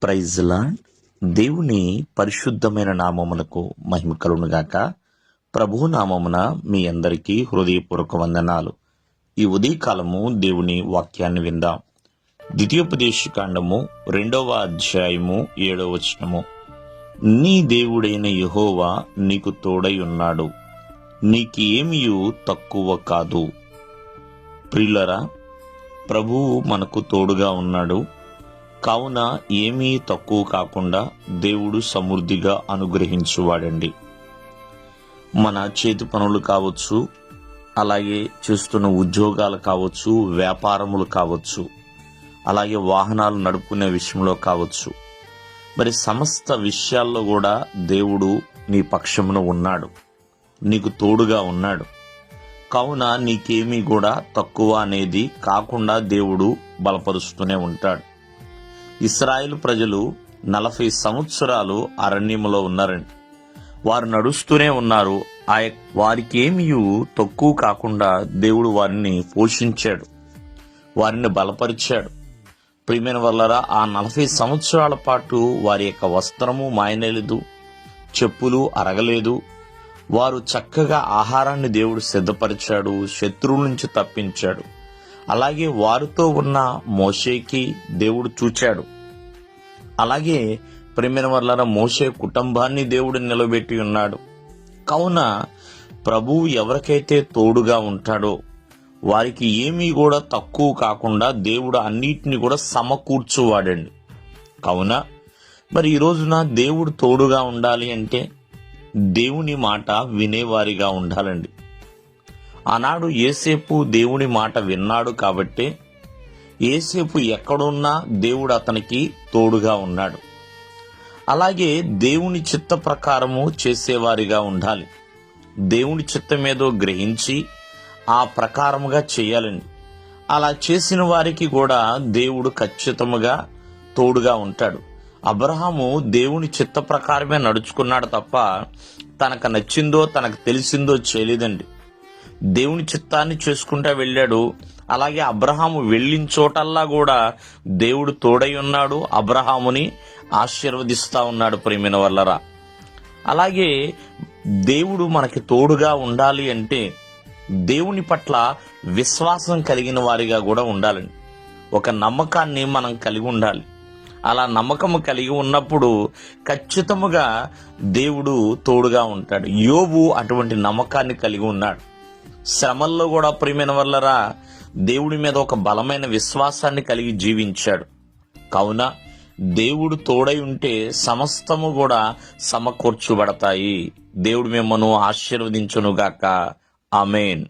Praise lord. దేవుని పరిశుద్ధమైన నామములకు మహిమ కలుగునుగాక. ప్రభువు నామమున మీ అందరికీ హృదయపూర్వక వందనాలు. ఈ ఉదయకాలము దేవుని వాక్యాన్ని విందాం. ద్వితీయోపదేశకాండము 2వ అధ్యాయము 7వ వచనము. నీ దేవుడైన యెహోవా నీకు తోడై ఉన్నాడు, నీకేమియు తక్కువ కాదు. ప్రియులరా, ప్రభువు మనకు తోడుగా ఉన్నాడు. కావున ఏమీ తక్కువ కాకుండా దేవుడు సమృద్ధిగా అనుగ్రహించువాడండి. మన చేతి పనులు కావచ్చు, అలాగే చేస్తున్న ఉద్యోగాలు కావచ్చు, వ్యాపారములు కావచ్చు, అలాగే వాహనాలు నడుపుకునే విషయంలో కావచ్చు, మరి సమస్త విషయాల్లో కూడా దేవుడు నీ పక్షమున ఉన్నాడు, నీకు తోడుగా ఉన్నాడు. కావున నీకేమీ కూడా తక్కువ అనేది కాకుండా దేవుడు బలపరుస్తూనే ఉంటాడు. ఇశ్రాయేలు ప్రజలు 40 సంవత్సరాలు అరణ్యములో ఉన్నారండి. వారు నడుస్తూనే ఉన్నారు. వారికి ఏమీ తక్కువ కాకుండా దేవుడు వారిని పోషించాడు, వారిని బలపరిచాడు. ప్రియమైన వాళ్ళరా, ఆ 40 సంవత్సరాల పాటు వారి యొక్క వస్త్రము మాయనేలేదు, చెప్పులు అరగలేదు. వారు చక్కగా ఆహారాన్ని దేవుడు సిద్ధపరిచాడు, శత్రువుల నుంచి తప్పించాడు. అలాగే వారితో ఉన్న మోషేకి దేవుడు చూచాడు. అలాగే ప్రియమైన వాళ్ళారా, మోషే కుటుంబాన్ని దేవుడు నిలబెట్టి ఉన్నాడు. కావున ప్రభువు ఎవరికైతే తోడుగా ఉంటాడో వారికి ఏమీ కూడా తక్కువ కాకుండా దేవుడు అన్నిటిని కూడా సమకూర్చువాడండి. కావున మరి ఈ రోజున దేవుడు తోడుగా ఉండాలి అంటే దేవుని మాట వినేవారిగా ఉండాలండి. ఆనాడు యేసేపు దేవుని మాట విన్నాడు కాబట్టే యేసేపు ఎక్కడున్నా దేవుడు అతనికి తోడుగా ఉన్నాడు. అలాగే దేవుని చిత్త ప్రకారము చేసేవారిగా ఉండాలి. దేవుని చిత్తమేదో గ్రహించి ఆ ప్రకారముగా చేయాలండి. అలా చేసిన వారికి కూడా దేవుడు ఖచ్చితముగా తోడుగా ఉంటాడు. అబ్రహాము దేవుని చిత్త ప్రకారమే నడుచుకున్నాడు తప్ప తనకు నచ్చిందో తనకు తెలిసిందో చేయలేదండి. దేవుని చిత్తాన్ని చేసుకుంటా వెళ్ళాడు. అలాగే అబ్రహాము వెళ్ళిన చోటల్లా కూడా దేవుడు తోడై ఉన్నాడు, అబ్రహాముని ఆశీర్వదిస్తా ఉన్నాడు. ప్రియమైన వాళ్ళరా, అలాగే దేవుడు మనకి తోడుగా ఉండాలి అంటే దేవుని పట్ల విశ్వాసం కలిగిన వారిగా కూడా ఉండాలండి. ఒక నమ్మకాన్ని మనం కలిగి ఉండాలి. అలా నమ్మకము కలిగి ఉన్నప్పుడు ఖచ్చితముగా దేవుడు తోడుగా ఉంటాడు. యోబు అటువంటి నమ్మకాన్ని కలిగి ఉన్నాడు. శ్రమల్లో కూడా ప్రియమైన వాళ్ళరా దేవుడి మీద ఒక బలమైన విశ్వాసాన్ని కలిగి జీవించాడు. కావున దేవుడు తోడై ఉంటే సమస్తము కూడా సమకూర్చబడతాయి. దేవుడు మిమ్మల్ని ఆశీర్వదించునుగాక. ఆమేన్.